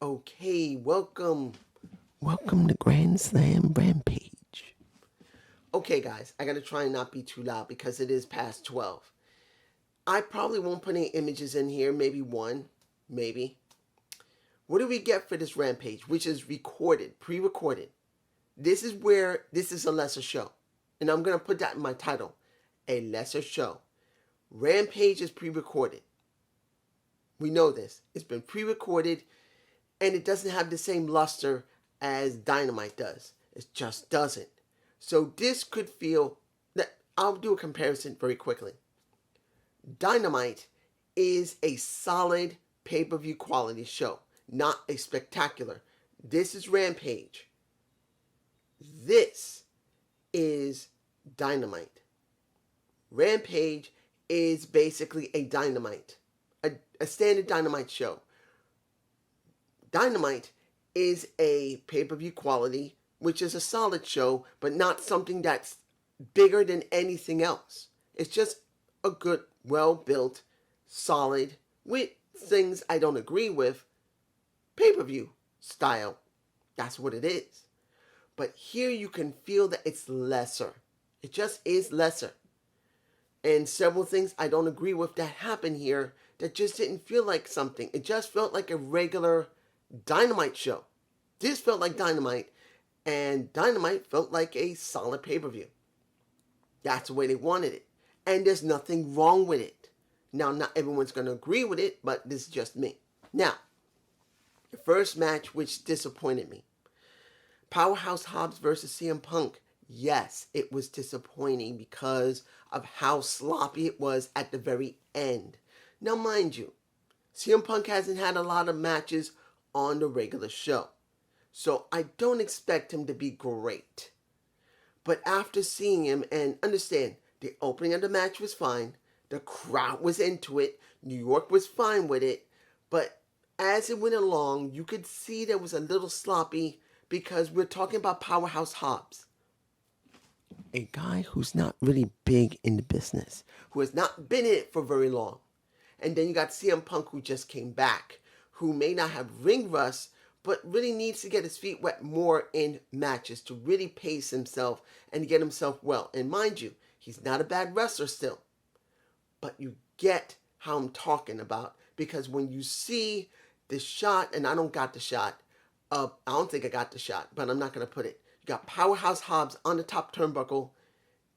Okay, welcome. Welcome to Grand Slam Rampage. Okay, guys, I gotta try and not be too loud because it is past 12. I probably won't put any images in here, maybe one, maybe. What do we get for this Rampage, which is recorded, pre recorded? This is a lesser show. And I'm gonna put that in my title a lesser show. Rampage is pre recorded. We know this. It's been pre recorded and it doesn't have the same luster as Dynamite does. It just doesn't. So this could feel that I'll do a comparison very quickly. Dynamite is a solid pay-per-view quality show, not a spectacular. This is Rampage. This is Dynamite. Rampage is basically a Dynamite, a standard Dynamite show. Dynamite is a pay-per-view quality, which is a solid show, but not something that's bigger than anything else. It's just a good, well-built, solid, with things I don't agree with, pay-per-view style. That's what it is. But here you can feel that it's lesser. It just is lesser. And several things I don't agree with that happen here that just didn't feel like something. It just felt like a regular Dynamite show. This felt like Dynamite, and Dynamite felt like a solid pay-per-view. That's the way they wanted it. And there's nothing wrong with it. Now, not everyone's going to agree with it, but this is just me. Now, the first match which disappointed me. Powerhouse Hobbs versus CM Punk. Yes, it was disappointing because of how sloppy it was at the very end. Now, mind you, CM Punk hasn't had a lot of matches on the regular show. So I don't expect him to be great. But after seeing him, and understand, the opening of the match was fine. The crowd was into it. New York was fine with it. But as it went along, you could see that it was a little sloppy because we're talking about Powerhouse Hobbs. A guy who's not really big in the business, who has not been in it for very long. And then you got CM Punk, who just came back, who may not have ring rust, but really needs to get his feet wet more in matches to really pace himself and get himself well. And mind you, he's not a bad wrestler still. But you get how I'm talking about, because when you see the shot, and I don't got the shot, I don't think I got the shot, but I'm not going to put it. You got Powerhouse Hobbs on the top turnbuckle,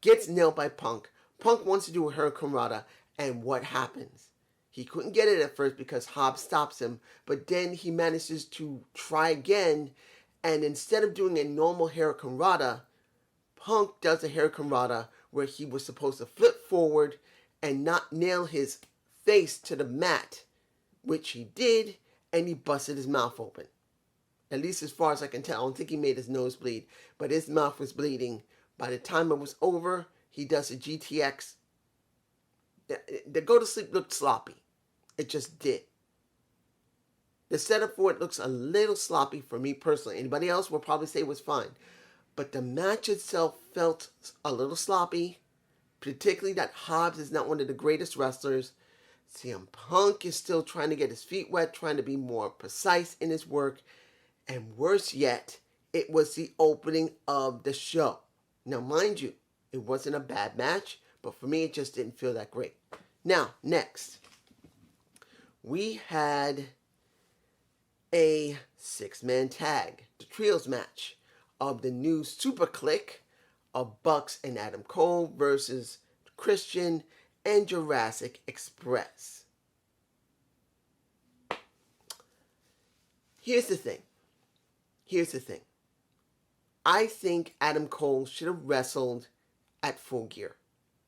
gets nailed by Punk. Punk wants to do a Hurricanrana, and what happens? He couldn't get it at first because Hobbs stops him, but then he manages to try again, and instead of doing a normal Hurricanrana, Punk does a Hurricanrana where he was supposed to flip forward and not nail his face to the mat, which he did, and he busted his mouth open. At least as far as I can tell. I don't think he made his nose bleed, but his mouth was bleeding. By the time it was over, he does a GTX. The go to sleep looked sloppy. It just did. The setup for it looks a little sloppy for me personally. Anybody else will probably say it was fine. But the match itself felt a little sloppy. Particularly that Hobbs is not one of the greatest wrestlers. CM Punk is still trying to get his feet wet, trying to be more precise in his work. And worse yet, it was the opening of the show. Now, mind you, it wasn't a bad match, but for me, it just didn't feel that great. Now, next, we had a six-man tag, the trios match of the new Super Click of Bucks and Adam Cole versus Christian and Jurassic Express. Here's the thing. I think Adam Cole should have wrestled at Full Gear.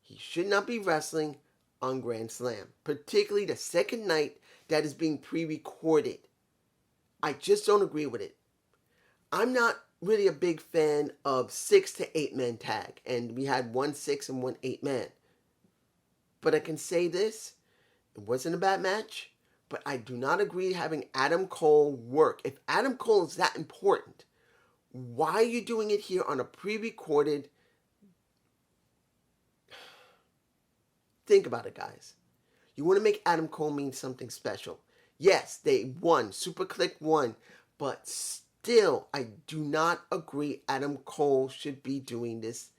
He should not be wrestling on Grand Slam, particularly the second night that is being pre-recorded. I just don't agree with it. I'm not really a big fan of 6 to 8-man tag, and we had 1 6 and 1 8-man. But I can say this, it wasn't a bad match, but I do not agree having Adam Cole work. If Adam Cole is that important, why are you doing it here on a pre-recorded? Think about it, guys. You want to make Adam Cole mean something special. Yes, they won. Super Click won. But still, I do not agree Adam Cole should be doing this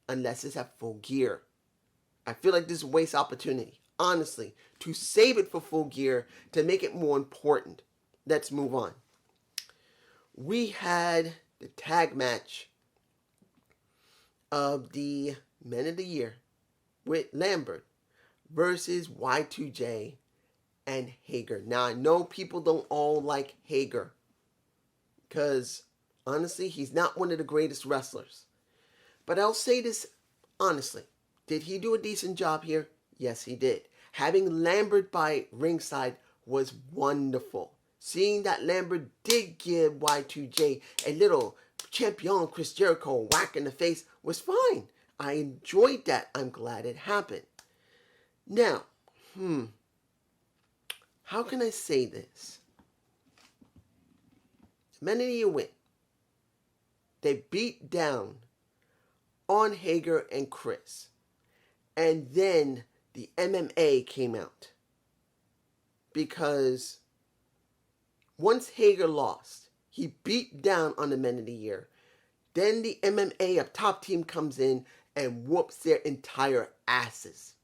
unless it's at Full Gear. I feel like this is a waste opportunity, honestly, to save it for Full Gear to make it more important. Let's move on. We had the tag match of the Men of the Year with Lambert versus Y2J and Hager. Now, I know people don't all like Hager because, honestly, he's not one of the greatest wrestlers. But I'll say this honestly. Did he do a decent job here? Yes, he did. Having Lambert by ringside was wonderful. Seeing that Lambert did give Y2J a little champion Chris Jericho whack in the face was fine. I enjoyed that. I'm glad it happened. Now, how can I say this? Men of the Year win. They beat down on Hager and Chris. And then the MMA came out. Because once Hager lost, he beat down on the Men of the Year. Then the MMA up top team comes in and whoops their entire asses.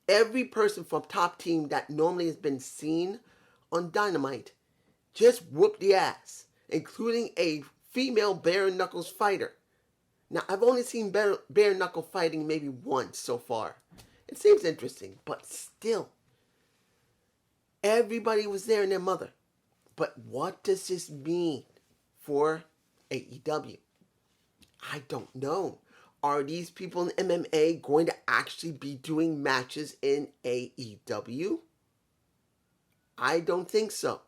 Every person from top team that normally has been seen on Dynamite just whooped the ass, including a female bare knuckles fighter. Now, I've only seen bare knuckle fighting maybe once so far. It seems interesting, but still. Everybody was there and their mother. But what does this mean for AEW? I don't know. Are these people in MMA going to actually be doing matches in AEW? I don't think so.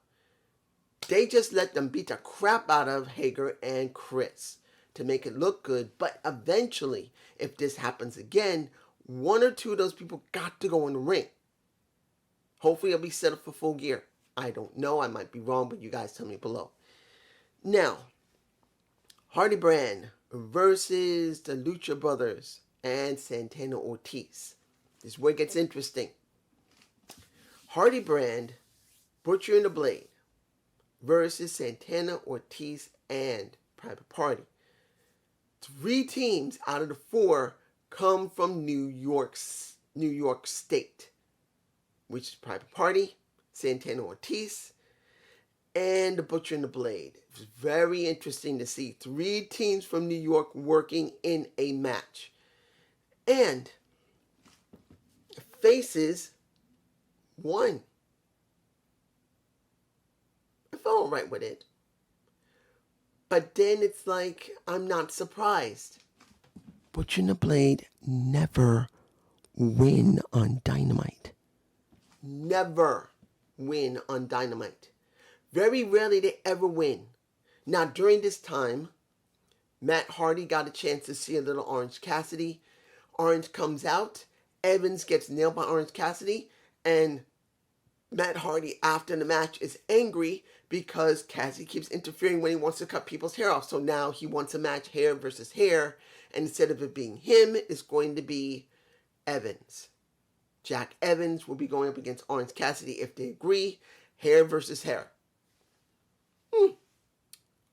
They just let them beat the crap out of Hager and Chris to make it look good. But eventually, if this happens again, one or two of those people got to go in the ring. Hopefully it'll be set up for Full Gear. I don't know. I might be wrong, but you guys tell me below. Now, Hardy Brand versus the Lucha Brothers and Santana Ortiz. This is where it gets interesting. Hardy Brand, Butcher and the Blade versus Santana Ortiz and Private Party. 3 teams out of the 4 come from New York State, which is Private Party, Santana Ortiz, and the Butcher and the Blade. It was very interesting to see 3 teams from New York working in a match. And Faces won. I felt alright with it. But then it's like, I'm not surprised. Butcher and the Blade never win on Dynamite. Never win on Dynamite. Very rarely they ever win. Now, during this time, Matt Hardy got a chance to see a little Orange Cassidy. Orange comes out. Evans gets nailed by Orange Cassidy. And Matt Hardy, after the match, is angry because Cassidy keeps interfering when he wants to cut people's hair off. So now he wants a match hair versus hair. And instead of it being him, it's going to be Evans. Jack Evans will be going up against Orange Cassidy if they agree. Hair versus hair.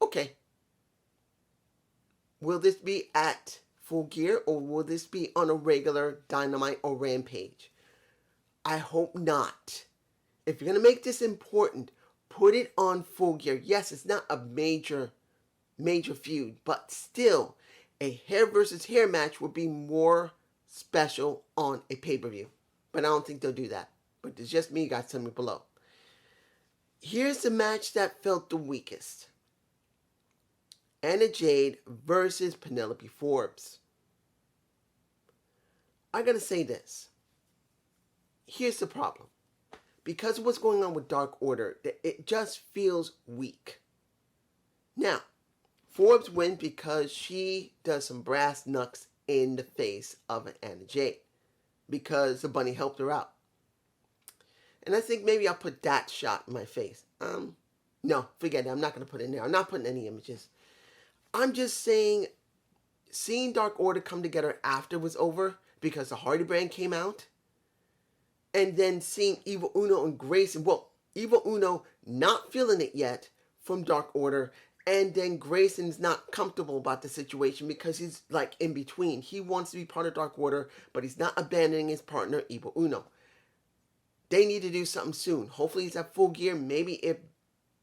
Okay. Will this be at Full Gear or will this be on a regular Dynamite or Rampage? I hope not. If you're going to make this important, put it on Full Gear. Yes, it's not a major feud, but still, a hair versus hair match would be more special on a pay-per-view. But I don't think they'll do that. But it's just me, you guys tell me below. Here's the match that felt the weakest. Anna Jade versus Penelope Forbes. I gotta say this. Here's the problem. Because of what's going on with Dark Order, it just feels weak. Now, Forbes wins because she does some brass knucks in the face of an Anna Jade. Because the bunny helped her out. And I think maybe I'll put that shot in my face. No, forget it. I'm not going to put it in there. I'm not putting any images. I'm just saying, seeing Dark Order come together after it was over, because the Hardy Brand came out, and then seeing Evil Uno and Grayson, well, Evil Uno not feeling it yet from Dark Order, and then Grayson's not comfortable about the situation because he's like in between. He wants to be part of Dark Order, but he's not abandoning his partner, Evil Uno. They need to do something soon. Hopefully he's at Full Gear. Maybe if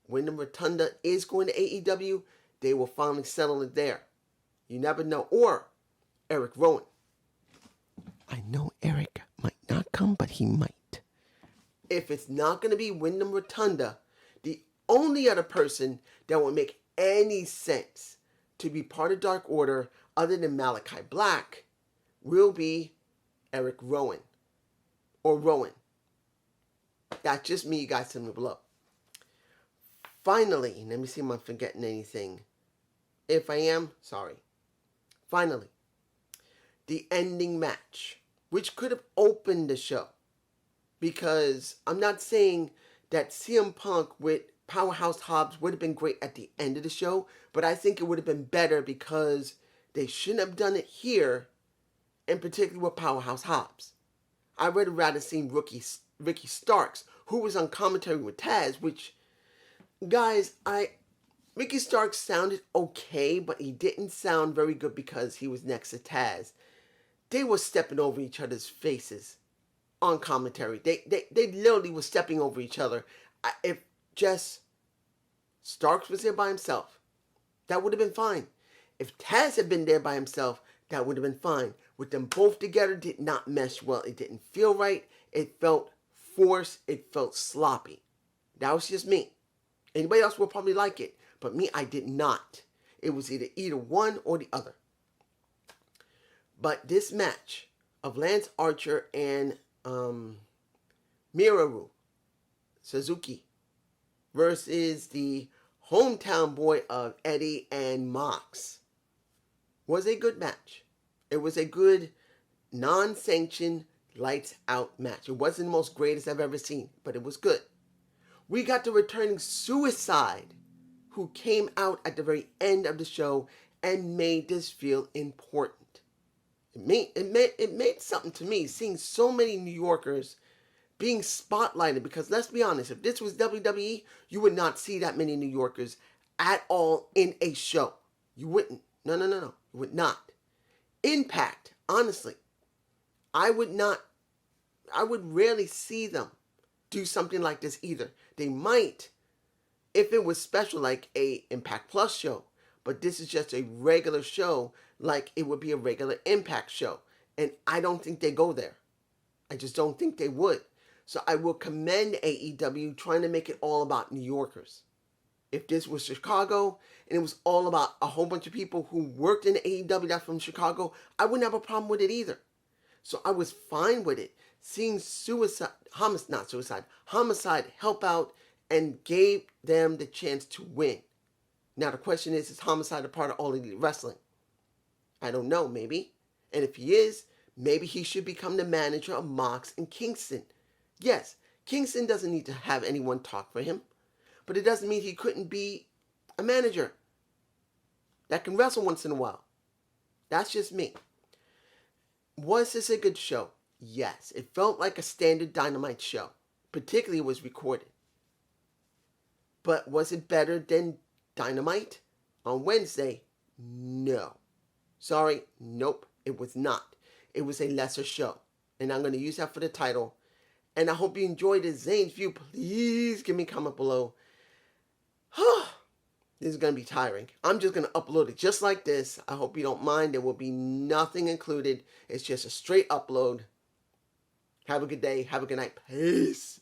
Wyndham Rotunda is going to AEW, they will finally settle it there. You never know. Or Eric Rowan. I know Eric might not come, but he might. If it's not going to be Wyndham Rotunda, the only other person that would make any sense to be part of Dark Order other than Malachi Black will be Eric Rowan. Or Rowan. That's just me. You guys tell me below. Finally, let me see if I'm forgetting anything. If I am, sorry. Finally, the ending match, which could have opened the show. Because I'm not saying that CM Punk with Powerhouse Hobbs would have been great at the end of the show, but I think it would have been better because they shouldn't have done it here, and particularly with Powerhouse Hobbs. I would have rather seen Ricky Starks, who was on commentary with Taz, which, guys, Ricky Starks sounded okay, but he didn't sound very good because he was next to Taz. They were stepping over each other's faces on commentary. They literally were stepping over each other. If just Starks was there by himself, that would have been fine. If Taz had been there by himself, that would have been fine. With them both together, did not mesh well. It didn't feel right. It felt forced. It felt sloppy. That was just me. Anybody else will probably like it, but me, I did not. It was either one or the other. But this match of Lance Archer and Minoru Suzuki versus the hometown boy of Eddie and Mox was a good match. It was a good non-sanctioned lights out match. It wasn't the most greatest I've ever seen, but it was good. We got the returning Suicide, who came out at the very end of the show and made this feel important. It made something to me, seeing so many New Yorkers being spotlighted, because let's be honest, if this was WWE, you would not see that many New Yorkers at all in a show. You wouldn't. No. You would not. Impact, honestly, I would rarely see them do something like this either. They might if it was special, like a Impact Plus show, but this is just a regular show, like it would be a regular Impact show, and I don't think they go there. I just don't think they would. So I will commend AEW trying to make it all about New Yorkers. If this was Chicago and it was all about a whole bunch of people who worked in AEW that's from Chicago, I wouldn't have a problem with it either. So I was fine with it. Seeing Homicide help out and gave them the chance to win. Now the question is Homicide a part of All Elite Wrestling? I don't know, maybe. And if he is, maybe he should become the manager of Mox and Kingston. Yes, Kingston doesn't need to have anyone talk for him, but it doesn't mean he couldn't be a manager that can wrestle once in a while. That's just me. Was this a good show? Yes, it felt like a standard Dynamite show, particularly it was recorded. But was it better than Dynamite on Wednesday? No. Sorry, nope, it was not. It was a lesser show, and I'm going to use that for the title. And I hope you enjoyed this Zane's View. Please give me a comment below. This is going to be tiring. I'm just going to upload it just like this. I hope you don't mind. There will be nothing included. It's just a straight upload. Have a good day. Have a good night. Peace.